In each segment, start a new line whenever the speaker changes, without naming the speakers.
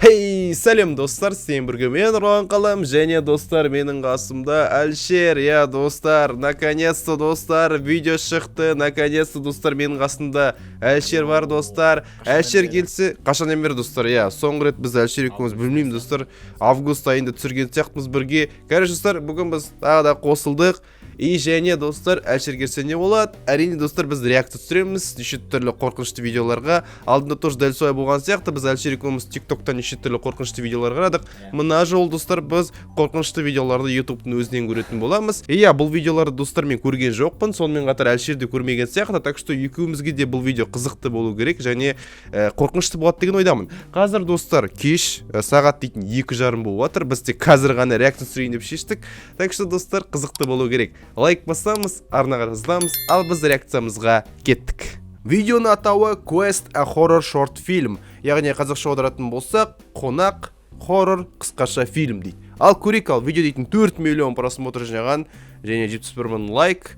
Hey, сәлем достар, сен бірге мен Нұрлан Қалам, және достар менің қасымда Әлшер. Я достар, наконец-то достар, видео шықты. Наконец-то достар менің қасымда Әлшер бар достар. Әлшер келсе, қашаннан бері достар? Я, соңғы рет біз Әлшер екеуміз білмеймін достар. Август айында түсірген сияқтымыз бірге. Короче достар, бүгін біз тағы да қосылдық. И және достар, Әлшер келсе не болады? Әрине достар, біз реакция түсіреміз неше түрлі қорқынышты видеоларға. Алдында тоже дәл солай болған сияқты, біз Әлшер екеуміз TikTok-тан неше түрлі қорқынышты видеолар қарадық. Мына жол достар, біз қорқынышты видеоларды YouTube-тың өзінен көретін боламыз. Иә, бұл видеоларды достар мен көрген жоқпын, сонымен қатар Әлшер де көрмеген сияқты, так что екеумізге де бұл видео қызықты болу керек және қорқынышты болады деген ойдамын. Қазір достар, кеш сағат дейтін 2:30 болып жатыр. Біз тек қазір ғана реакция түсірейін деп шештік. Так что достар, қызықты болу керек. Лайк басамыз, арнаға жазыламыз, ал біз реакциямызға кеттік. Видеоның атауы Quest a Horror Short Film, яғни қазақша аударатын болсақ, қонақ, хоррор, қысқаша фильм дейді. Ал көрейік, ал видео дейтін 4 миллион просмотр жинаған және 71 мың лайк.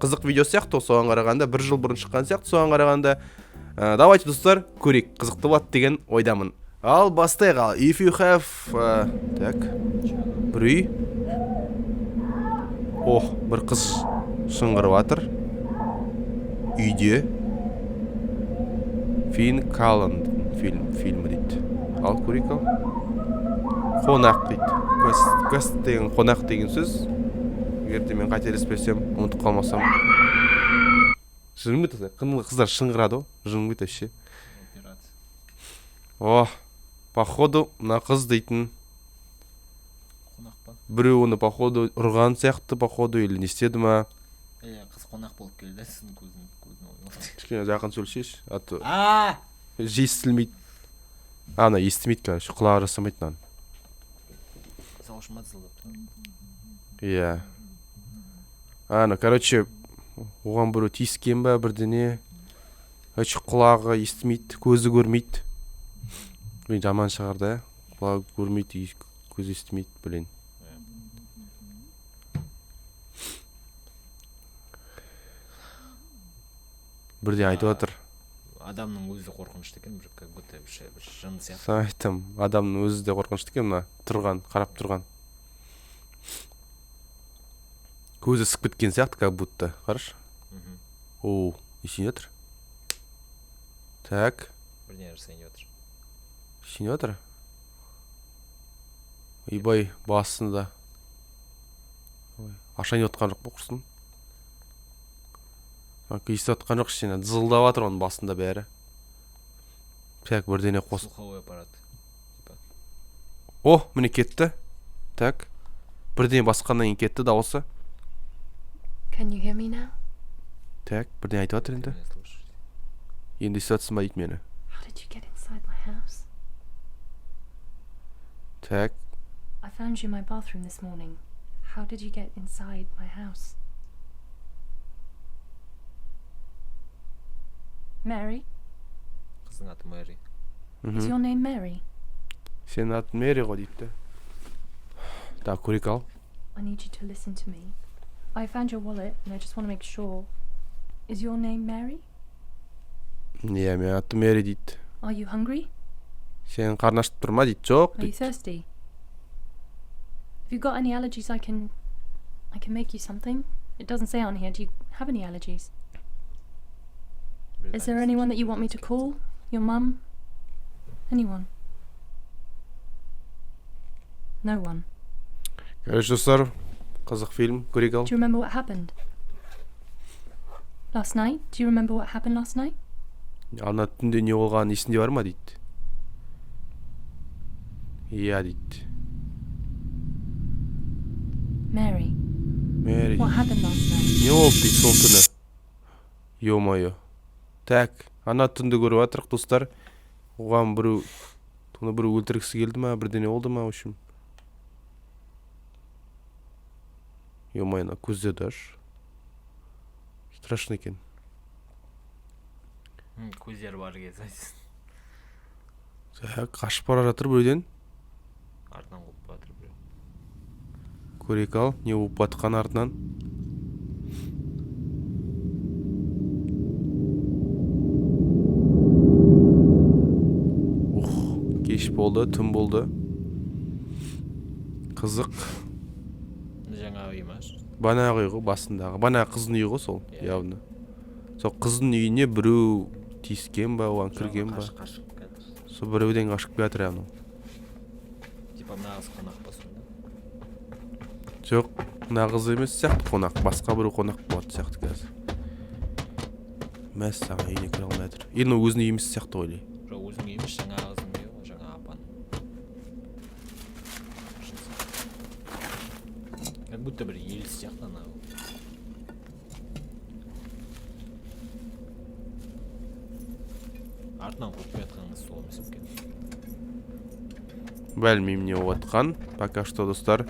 Қызық видео сияқты, соған қарағанда 1 жыл бұрын шыққан сияқты, соған қарағанда давайте достар, көрейік, қызықты болады деген ойдамын. Ал бастайық. Ал if you have так, бір үй. Бір қыз шыңғырып жатыр. Үйде. Фин Каллан фильмі дейді. Ал көрейік ал. Қонақ дейді. Quest деген қонақ деген сөз. Егерде мен қателеспесем, ұмытып қалмасам. Жыңғырмайды аса. Қыңғылы қыздар шыңғырады, жыңғырмайды ше. Походу, мына қыз дейтін. Біреу оны походу ұрған сияқты, походу, или не істеді ма?
Қыз қонақ болып келді, сіздің көзін ойын.
Кішкене жақын сөйлесейші. Естілмейді. Ана естімейді, короче, құлағы жасамайды нан.
Сауышыма зылдап.
Иә. Ана, короче, оған біреу тиіскен ба бірдене. Құлағы естімейді, көзі көрмейді. Мен жаман шығарды, құлағы көрмейді, көз естімейді, білен. Бірде айтып отыр.
Адамның өзі қорқынышты екен, как будто бір жын сияқты.
Айтам, адамның өзі де қорқынышты екен, мына тұрған, қарап тұрған. Көзі ісіп кеткен сияқты, как будто, қараш. Есіне отыр. Так.
Бірден жасайын отыр.
Есіне отыр. Ойбай, басында. Ашайын отқан жоқ бұқырсын. Естіп отқан жоқ, шene зылдап атыр оның басында бәрі. Так, бірдене қос.
Слуховой аппарат.
Міне кетті. Так. Бірдене басқаннан кейін кетті дауысы.
Can you hear me now?
Так, бірдене айтып отыр енді. Енді естіп отсың ба дейді мені.
How did you get inside my house?
Так.
I found you in my bathroom this morning. How did you get inside my house? Mary?
Қыздың аты Мэри.
Is your name Mary?
Сенің атын Мэри ғой дейді. Так, көрейік ал.
I need you to listen to me. I found your wallet and I just want to make sure. Is your name Mary?
Иә, мен аты Мэри дейді.
Are you hungry?
Сен қарның ашып тұр ма дейді. Жоқ
Are you
дейді.
thirsty? Have you got any allergies? I can make you something. It doesn't say on here. Do you have any allergies? Is there anyone that you want me to call? Your mum? Anyone? No one.
Короче, достар, қызық фильм, көрейік ал.
Do you remember what happened? Last night? Do you remember what happened last night?
Ана түнде не болған есінде бар ма дейді. Иә дейді.
Mary.
Мэри.
What happened last night?
Не болды дейді сол түні. Ё-моё. Так, ана түнді көріп атырық достар. Оған біреу өлтіргісі келді ма, бірдене oldu ма, в общем. Ё-моё, көзде даш. Страшно екен.
Көздері бар кез айтсын.
Так, қашып бара жатыр біреуден.
Артынан қуып батыр біреу.
Көрейік ал, не болып батқан артынан. Кеш болды, түн болды. Қызық.
Жаңа үй ма?
Банағы үй ғой басындағы. Банағы қыздың үйі ғой сол, явно. Сол қыздың үйіне біреу тиіскен ба, оған кірген ба.
Қашып кетті.
Сол біреуден қашып жатыр яғни.
Типа нағыз қонақ па сонда?
Жоқ, нағыз емес сияқты қонақ. Басқа біреу қонақ болады сияқты қазір. Мәссаған үйіне кіре алмай жатыр. Енді өзінің үйі емес сияқты ойлай.
Жоқ, өзің емес, жаңа қыздың үйі ғой, жаңа апан. Как будто бір еліс сияқты анау. Артынан қуып жатқаныңыз сол емес екен.
Білмеймін не отқан. Пока что достар.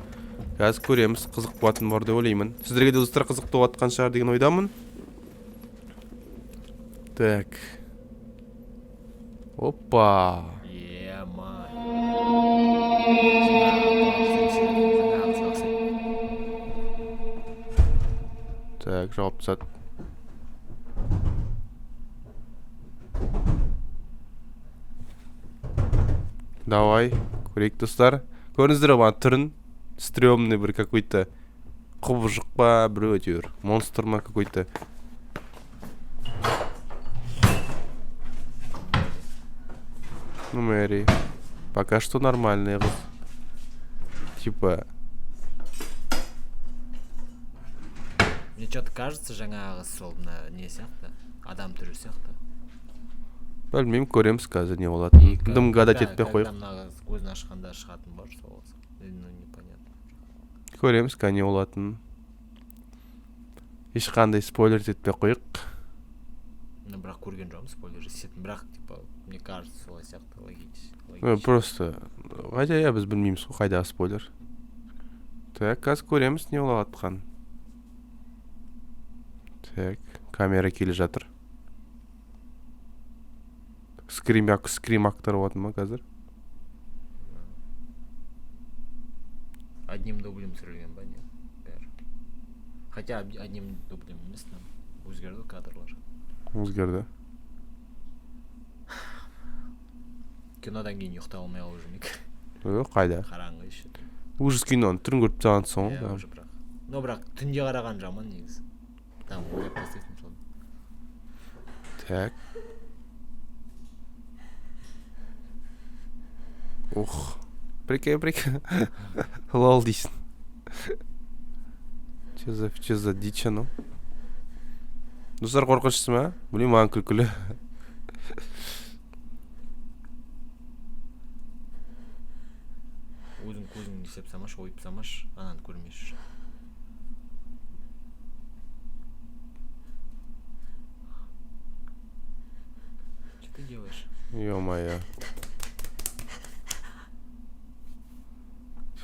Қазір көреміз, қызық болатын бар деп ойлаймын. Сіздерге де достар қызық болатқан шығар деген ойдамын. Так. Опа.
Е-май.
Так, жауап тастады. Давай, көрейік достар. Көріңіздер ма түрін? Стрёмный бір какой-то құбыжық па, бір өтеуір. Монстр ма какой-то. Ну, Мэри. Пока что нормальный қыз. Типа...
Мне что-то кажется, жаңа қыз сол не сияқты, адам түрі сияқты.
Білмеймін, көреміз қазір не болатын. Дым гадать етпей қойық.
Когда мына қыз көзін ашқанда шығатын бар сол. Ну, непонятно.
Көреміз, не болатын. Ешқандай спойлер етпей қойық.
Ну, бірақ көрген жоқпын спойлер естетін, бірақ типа мне кажется солай сияқты логично.
Просто қайда я біз білмейміз ғой қайдағы спойлер. Так, қазір көреміз не болып жатқан. Так, камера келе жатыр. Скрим актор болатын ма қазір?
Одним дублем түсірілген ба не? Бәрі. Хотя одним дублем емес, там өзгерді кадрлар.
Өзгерді.
Кинодан кейін ұйықтай алмай қалып жүрмек.
Қайда?
Қараңғы еще.
Ужас киноны түрін көріп тастаған соң.
Иә, уже бірақ. Но бірақ түнде қараған жаман негізі. Там ойлап тастайсың соны.
Так. Ух. Прикинь. Лол дейсің. Че за дичь анау? Достар қорқынышсыз ма? Білмеймін, маған күлкілі.
Өзің көзің несеп самаш, ойып самаш, ананы көрмеш. Что ты делаешь?
Ё-моё.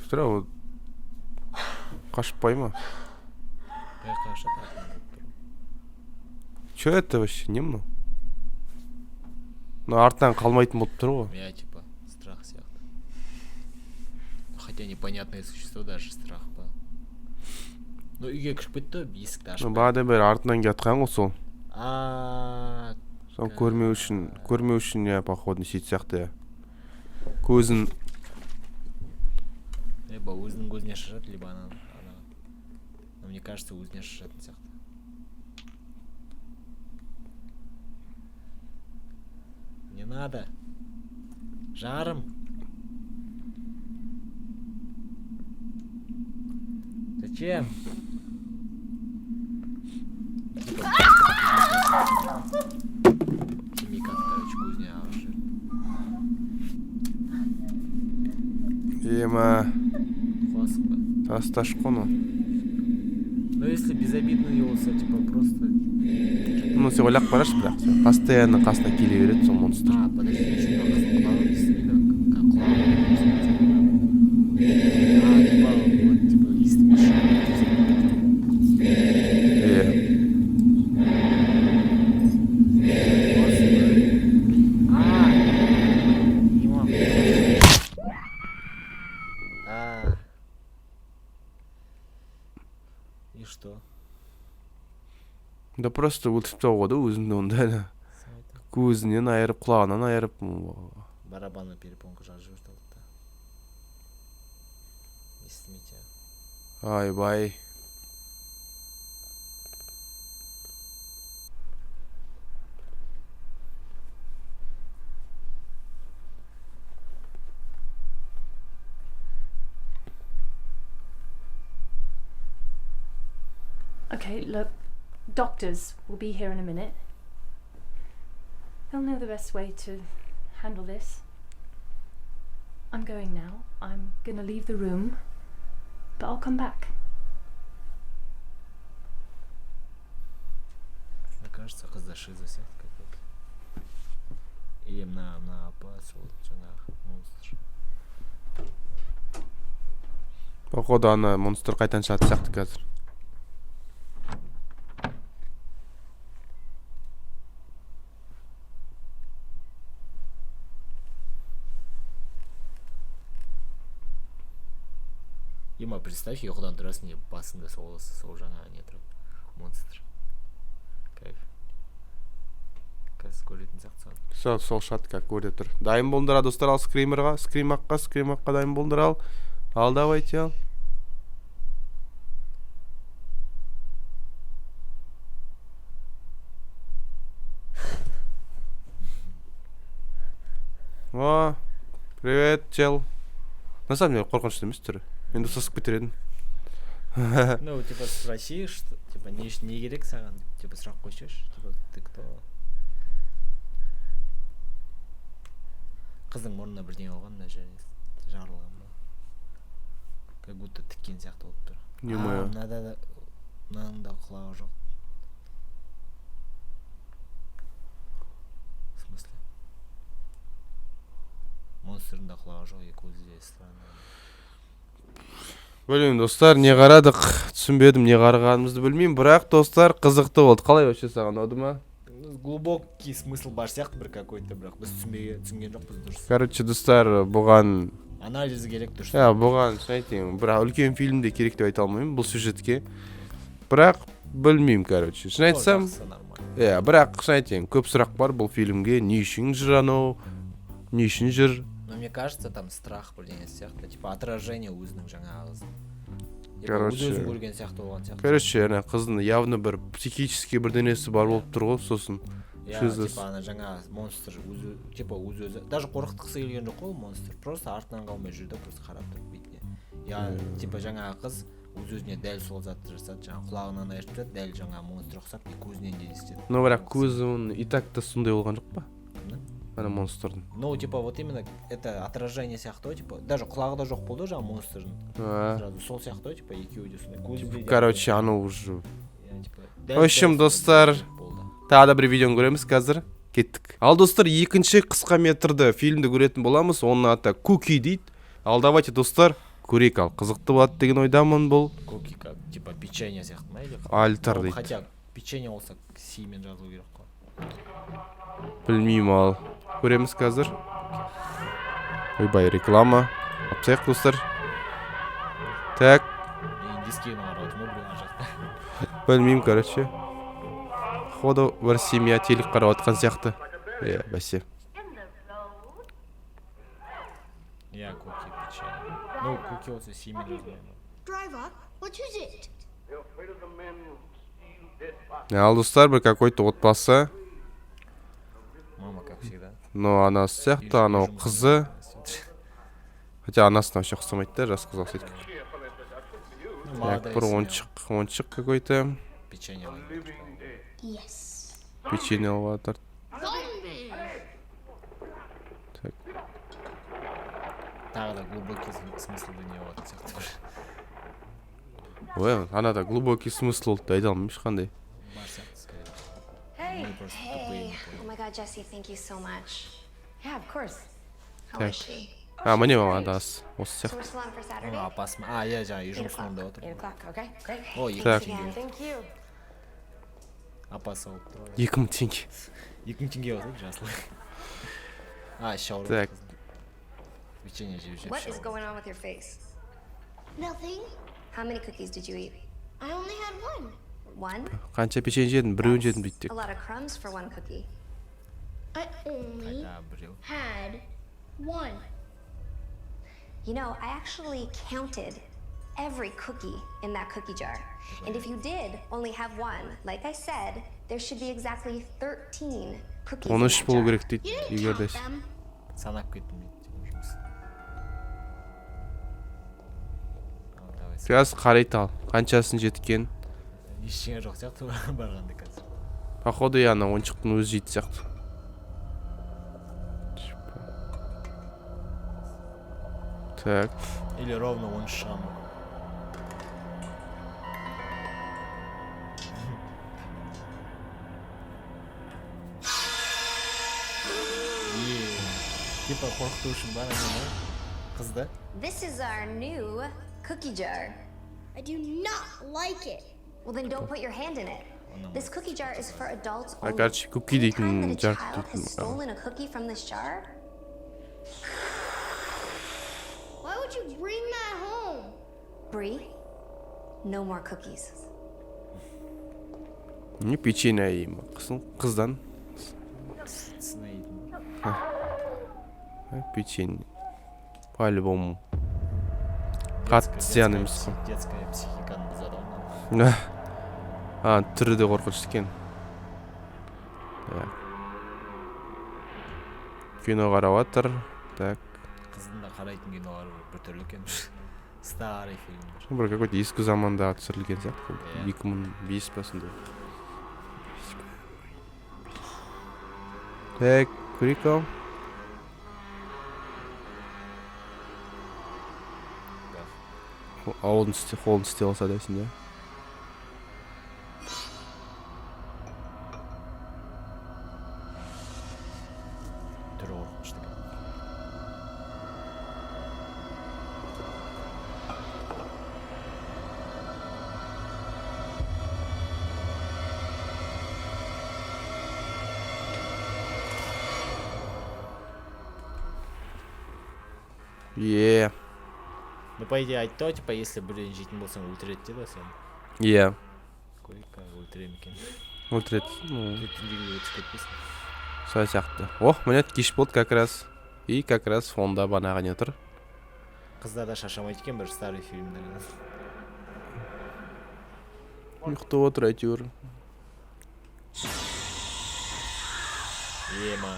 Сестра, қашпай ма?
Қашат артынан болып тұр.
Чё это вообще, не мынау? Ну, артынан қалмайтын болып тұр ғой.
Я типа страх сияқты. Хотя непонятное существо даже страх па. Ну, үйге кіріп кетті, есікті ашып.
Ну, бағадан бері артынан кетқан ғой сол. Соны көрмеу үшін, я, походу, сөйтіп сияқты, я. Көзін...
Либо өзінің көзіне шашады, либо ана. Но мне кажется, өзіне шашатын сияқты. Не надо. Жарым. Зачем? Химикат, короче, көзіне ағышы.
Ема...
Қуасың ба?
Тасташ қону.
Но если безобидный болса, типа просто...
Ну, сен ойлап қарашы, бірақ. Постоянно қасына келе береді сол монстр.
Подожди, ничего, құлағы естімейді. Құлағы типа, вот, типа, естімейші. И что?
Да просто өлтіріп тауға да өзімді онда. Көзінен айырып, құлағынан айырып.
барабанный перепонка жазып жіберді да. Естімейді.
Айбай.
Okay, look, doctors will be here in a minute. They'll know the best way to handle this. I'm going now. I'm gonna leave the room, but I'll come back.
Мне кажется, қызда шиза сияқты какой-то. Или мына апа сол жаңағы монстр.
Походу ана монстр қайтан шығатын сияқты қазір.
Ема, представь, ұйқыдан тұрасың, не басында сол жаңағы не тұрады. Монстр. Кайф. Қазір көретін сияқты.
Сол шат как көрде тұр. Дайын болыңдар достар, ал скримаққа дайын болыңдар ал. Ал давайте ал. О, привет, чел. На самом деле қорқынышты емес түрі. Енді сасып кетер едім.
Ну, типа, спроси, что, типа, не керек саған, типа, сұрақ қойсайшы, типа, ты кто? Қыздың мұрнына бірдеңе болған да, жарылған ба. Как будто тіккен сияқты болып тұр.
Не мое.
Мынаның да құлағы жоқ. В смысле? Монстрдың да құлағы жоқ, екі көзі де странно.
Білмеймін достар, не қарадық, түсінбедім, не қарағанымызды білмеймін, бірақ достар қызықты болды. Қалай вообще саған ұнады ма?
Глубокий смысл бар сияқты бір какой-то, бірақ біз түсінген жоқпыз дұрыс.
Короче, достар, бұған
Анализі керек дұрыс.
бұған айтайын, бірақ үлкен фильмде керек деп айта алмаймын бұл сюжетке. Бірақ білмеймін, короче. Шын айтсам, бірақ шын айтайын, көп сұрақ бар бұл фильмге. Не үшін жүр анау? Не үшін жүр?
Но мне кажется, там страх бірдеңе сияқты, типа отражение өзінің жаңағы.
Короче,
өзін көрген сияқты болған сияқты.
Короче, ана қыздың явно бір психический бірдеңесі бар болып тұр ғой, сосын.
Типа ана жаңағы монстр өзі, даже қорқытқысы келген жоқ қой монстр, просто артынан қалмай жүрді, просто қарап тұрып бетіне. Типа жаңағы қыз өз-өзіне дәл сол затты жасады, жаңағы құлағынан естіп, дәл жаңағы монстр ұқсап, көзінен де естеді.
Но бірақ көзі и так-то сондай болған жоқ па? Ана монстрдың.
Ну, типа, вот именно это отражение сияқты, типа, даже құлағы да жоқ болды жаңағы монстрдың. Сол сияқты, типа, екеуі де сондай.
Короче, анау уже. В общем, достар, тағы да бір видеоны көреміз қазір. Кеттік. Ал достар, екінші қысқа метрді фильмді көретін боламыз. Оның аты Куки дейді. Ал давайте достар, көрейік ал. Қызықты болады деген ойдамын бұл.
Куки как, типа, печенье сияқты ма или?
Альтар дейді.
Хотя печенье болса симен жазылу керек қой.
Білмеймін ал. Көреміз қазір. Ойбай, реклама. Апсайық достар. Так.
Индийский народ, ну, блин, жақта.
Білмеймін, короче. Ходу бір семья телек қарап отқан сияқты. Бәсе.
Куки печенье. Ну, куки болса симен жазылу.
Driver, what is it?
Ал достар, бір какой-то отбасы.
Мама, как всегда.
Но анасы сияқты, анау қызы. Хотя анасына вообще ұқсамайды да, жас қыз ұқсайды. Бір ойыншық какой-то.
Печенье.
Yes.
Печенье алып жатыр. Так.
Тағы да глубокий смысл дүние болатын сияқты.
Ой, анада глубокий смысл болды, айта алмаймын ешқандай.
Бар сияқты, скорее.
Hey. Oh my God, Jesse, thank you so much.
Yeah, of course.
How is she?
Міне мамадас. Осы
So we're
сияқты.
still on for Saturday?
Апасы ма? Жаңа үй жұмысында отыр.
8 o'clock, okay? Great.
О, 2000
Так.
теңге.
Thank you.
Апасы алып тұр.
2000 теңге.
2000 теңге отыр, жасыл. Шауыр.
Так.
Печенье жеп
What is
шауыр.
going on with your face?
Nothing.
How many cookies did you eat?
I only had one.
One?
Қанша печенье жедің? Біреуін жедім дейді
A
тек.
lot of crumbs for one cookie.
I only
Қайда біреу.
had 1.
You know, I actually counted every cookie in that cookie jar. And if you did only have one, like I said, there should be exactly 13 cookies in
13
that
болу
jar.
керек дейді.
You didn't
Егер
count
де
them.
Санап кеттім дейді жұмыс. Ал, давай.
Қазір қарайды ал. Қаншасын жеткен?
Ештеңе жоқ сияқты барғанда қазір.
Походу я ана ойыншықтың өзі жейді сияқты. Так.
Или ровно 13 шығам. Типа қорқыту үшін бар ма? Қызды.
This is our new cookie jar.
I do not like it.
Well, then don't put your hand in it. This cookie jar is for adults only.
Короче, cookie
Anytime
дейтін
that a
жар
child has
дейтін.
stolen a cookie from this jar,
Why would you bring that home?
Bree, no more cookies.
Не печенье ем. Қыздан
Сынайдың.
печенье. По-любому. Қатты зиян емес қой.
Детская психиканы бұзады ғой.
А, түрі де қорқынышты екен. Кино қарап жатыр. Так.
Қыздың да қарайтын кинолары бір түрлі екен. Старый фильмдер.
Бір какой-то ескі заманда түсірілген сияқты. 2005 басында. Так, көрейік. Қолын істей алса дейсің, да?
Түрі қорқынышты екен. Ну, по идее, айтты, типа, если біреуін жейтін болсаң өлтіреді деді сен. Көрейік, өлтіремін екен.
Өлтіреді.
Түндегі өтіп кетпесін.
Сол сияқты. О, міне кеш болды как раз. И как раз фонда банағы не тұр.
Қыздар да шаршамайды екен бір старый фильмдер.
Ұйықтап отыр әйтеуір.
Ема.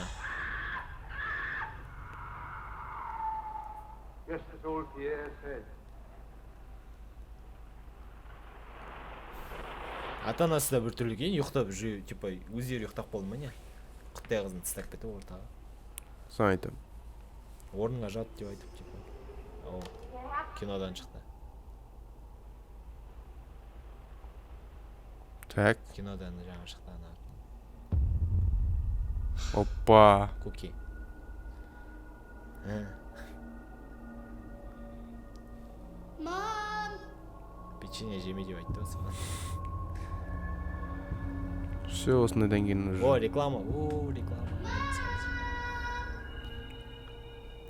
Ата анасы да бір түрлі екен, ұйықтап жүр, типа, өздері ұйықтап қалды ма не? Құттай қызын тастап кетті ортаға.
Соны айтам.
Орныңа жат деп айтып, типа. О, кинодан шықты.
Так.
Кинодан жаңа шықты ана.
Опа.
Куки.
Mom!
Печенье жеме деп айтты осы.
Все, осындайдан кейін уже.
О, реклама. О, реклама.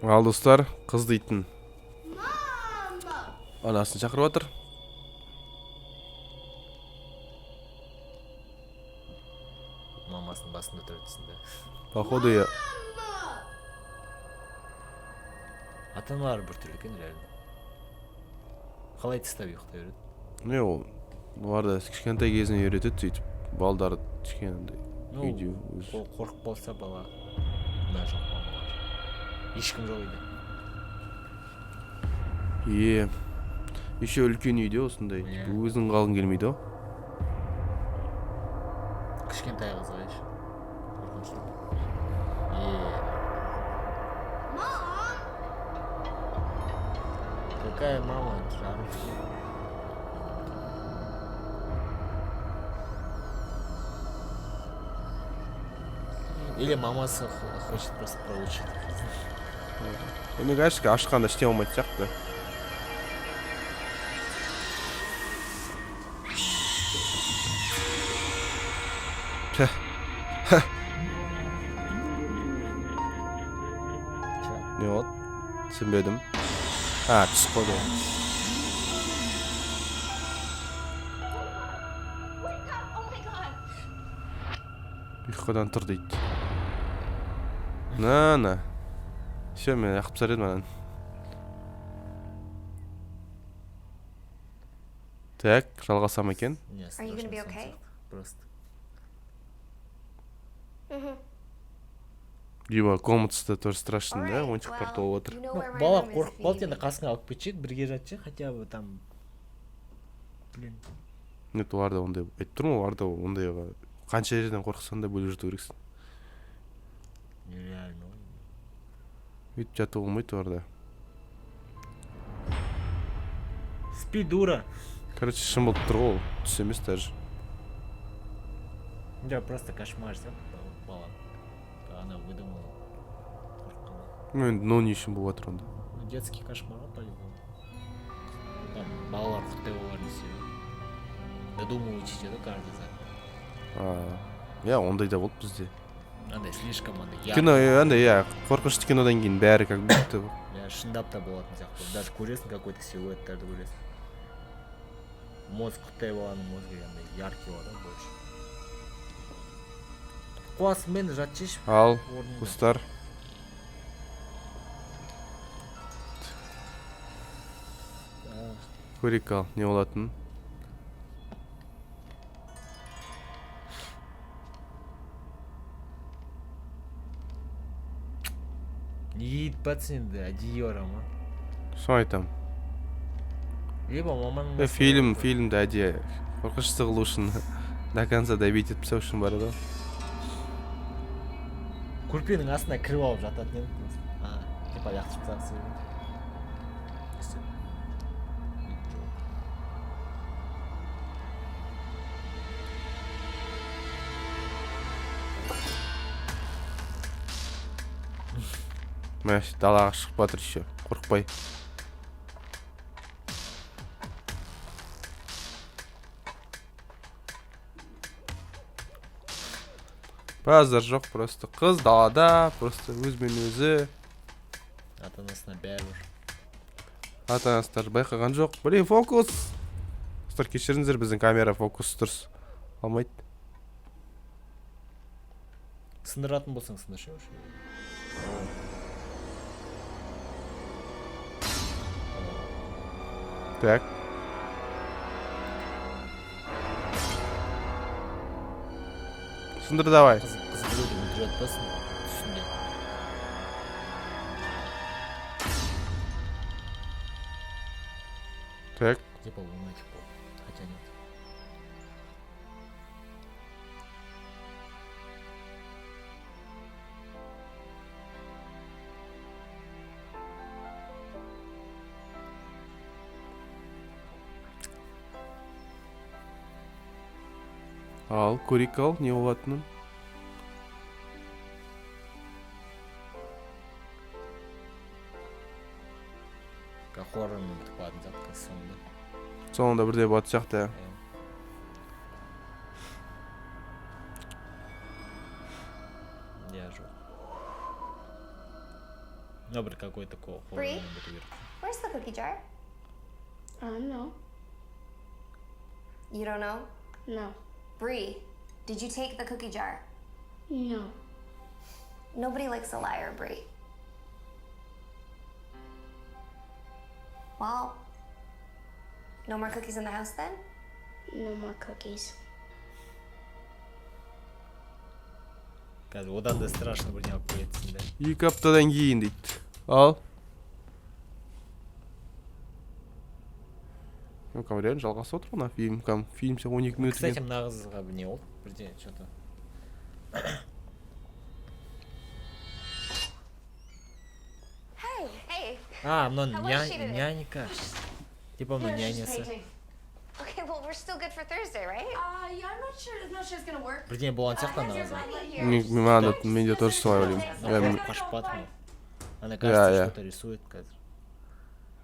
Ал достар, қыз дейтін
Mom!
анасын шақырып отыр.
Мамасының басында тұрады түсінде.
Походу я.
Ата-аналар бір түрлі екен реально. Қалай тастап ұйықтай береді?
Не ол оларда кішкентай кезінен үйретеді сөйтіп. Балдары кішкентай үйде өзі.
Ол қорқып болса бала. Да жоқ мамалар. Ешкім жоқ үйде.
Еще үлкен үйде осындай. Өзің қалың келмейді о.
Кішкентай қызға еш. Қорқынышты.
Mom!
Какая мама? Жарым. Или мамасы хочет просто проучить.
Мне кажется, ашқанда істей алмайды сияқты. Не вот? Түсінбедім. Түс қойды. Ұйқыдан тұр дейді. На. Все, мен ақып тастар едім ананы. Так, жалғасам екен.
Не,
Are you gonna be
страшно сон
okay?
сияқты, просто.
Mm-hmm.
Дима, комнатасы тоже страшно, да?
Alright,
Ойыншықтар
well,
толып отыр.
you know
Ну,
where my
бала
room is if
қорқып
you
қалды,
need
енді
me.
қасыңа алып кетші, бірге жатшы, хотя бы там. Блин.
Нет, оларда ондай, айтып тұрмын ғой, оларда ондайға қанша жерден қорықсаң да бөліп жату керексің.
Нереально.
Өйтіп жату болмайды оларда.
Спи, дура.
Короче, шын болып тұр ғой, ол. Түс емес даже.
Да, просто кошмар, все, бала. Она выдумала. Қорыққан.
Ну, енді не үшін болып жатыр онда.
Ну, детский кошмар, по-любому. Там балалар құттай боларын себебі. Додумываете, да, каждый зат.
Иә, ондай да болды бізде.
Андай слишком андай
Кино, андай, иә, қорқынышты кинодан кейін бәрі как будто.
Я шындап та болатын сияқты. Даже көресің какой-то силуэттарды көресің. Мозг құттай баланың мозгы андай яркий болады больше. Қуасың мені жатшыш.
Ал, достар. Көрейік ал, не болатын.
Неге етпәтсің енді, әдейі бара ма?
Соны айтам.
Либо маманың...
Фильмді әдейі қорқынышты қылу үшін до конца добить етіп тастау үшін бар да.
Көрпенің астына кіріп алып жататын едім просто. Типа яқтырып тастағысы келген.
Мә, далаға шығып батыр еще, қорықпай. Базар жоқ, просто қыз далада, просто өзімен өзі.
Ата-анасына бәрібір.
Ата-анасы даже байқаған жоқ. Блин, фокус! Достар, кешіріңіздер, біздің камера фокус дұрыс алмайды.
Сындыратын болсаң сындыршы.
Так. Сындыр давай.
Қыз біреуді өлтіріп жатпасын түсінде.
Так.
Типа лунатик был. Хотя нет.
Ал, көрейік ал, не болатынын.
Хоррорның тыпатын затқа соңында.
Соңында бірде болатын сияқты.
Я жоқ. Ну, бір какой-то хоррорның
Bree?
біту керек.
Where's the cookie jar?
No.
You don't know?
No.
Bree, did you take the cookie jar?
No.
Nobody likes a liar, Bree. Well, no more cookies in the house then?
No more cookies.
Қазір одан да страшно бірдеңе алып келетсің да.
2 аптадан кейін дейді. Ал. Кам реально жалғасып отыр мына фильм. Фильм 12 минут
Кстати,
екен.
мына қызға не болды? Бірдеңе что-то.
Hey.
Мына
How was she today?
нянька. Типа мына нянясы.
Okay, well, we're still good for Thursday, right?
Yeah, I'm not sure it's gonna work.
Бірдеңе болған сияқты ана қызға.
Мен де тоже солай ойлаймын.
Қашып барды ма? Она
Иә,
кажется,
иә.
что-то рисует қазір.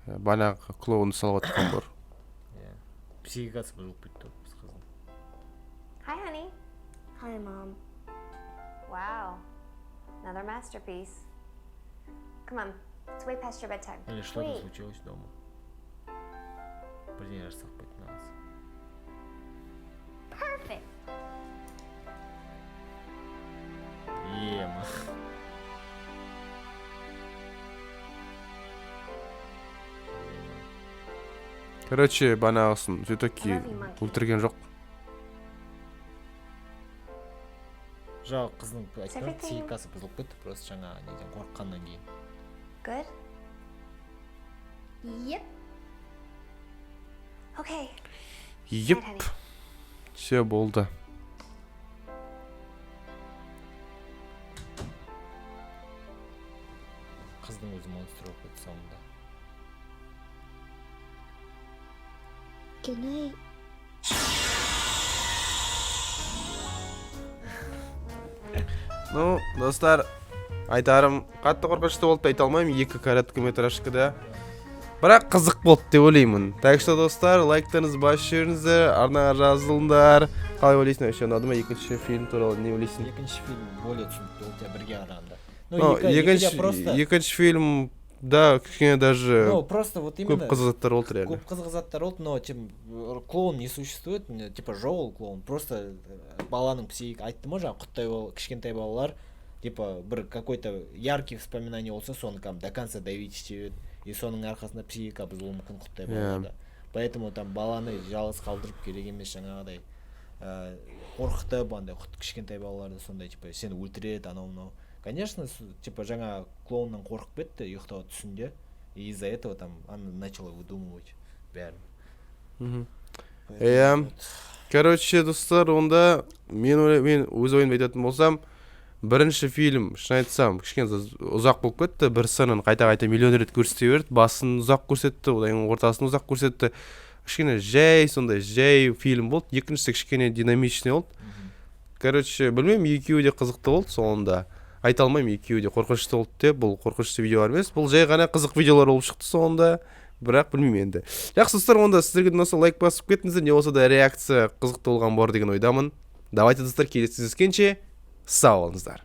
Банағы клоуны салып жатқан бар.
Психикасы бұзылып кетті біз қыздың.
Hi, honey.
Hi, Mom.
Wow. Another masterpiece. Come on, it's way past your bedtime.
Или что-то
Wait.
случилось дома. Бірдеңе жасап кетті мына қыз.
Perfect.
Короче, банағысын все-таки
I love you, monkey.
өлтірген жоқ.
Жоқ, қыздың айтқан
Everything-
психикасы бұзылып кетті, просто жаңа неден қорыққаннан кейін.
Good? Yep. Okay.
Еп,
Right, honey.
все болды.
Қыздың өзі монстр болып кетті соңында.
Good night.
Ну, достар, айтарым қатты қорқынышты болды айта алмаймын, 2 короткометражкада. Бірақ қызық болды деп ойлаймын. Так что, достар, лайктарыңызды басып жіберіңіздер, арнаға жазылыңдар. Қалай ойлайсың, вообще ұнады ма екінші фильм туралы, не ойлайсың?
Екінші фильм более түсінікті, ол тебя бірге қарағанда.
Ну, екінші фильм, да, кішкене даже
Ну, просто вот именно...
көп қызық заттар болды реально.
Көп қызық заттар болды, но клоун не существует, типа жоқ ол клоун, просто баланың психика айтты ма жаңағы кішкентай балалар, типа бір какой-то яркий вспоминание болса, соны до конца давить істеп, и соның арқасында психика бұзылуы мүмкін құттай балаларда. Поэтому там баланы жалғыз қалдырып керек емес, жаңағыдай қорқытып, андай кішкентай балаларды сондай типа сені өлтіреді, анау-мынау. Конечно, типа жаңа клоуннан қорқып кетті ұйықтау түсінде, и из-за этого там она начала выдумывать бәрін.
Иә. Короче, достар, онда мен өз ойымды айтатын болсам, бірінші фильм, шын айтсам, кішкене ұзақ болып кетті, бір сырын қайта-қайта миллион рет көрсете берді, басын ұзақ көрсетті, одан ортасын ұзақ көрсетті. Кішкене сондай жай фильм болды, екіншісі кішкене динамичный болды. Короче, білмеймін, екеуі де қызықты болды соңында. Айта алмаймын, екеуі де қорқынышты болды деп, бұл қорқынышты видеолар емес, бұл жай ғана қызық видеолар болып шықты соңында. Бірақ білмеймін енді. Жақсы достар, онда сіздерге ұнаса лайк басып кетіңіздер, не болса да реакция қызықты болған бар деген ойдамын. Давайте достар, келесі кездескенше сау болыңыздар.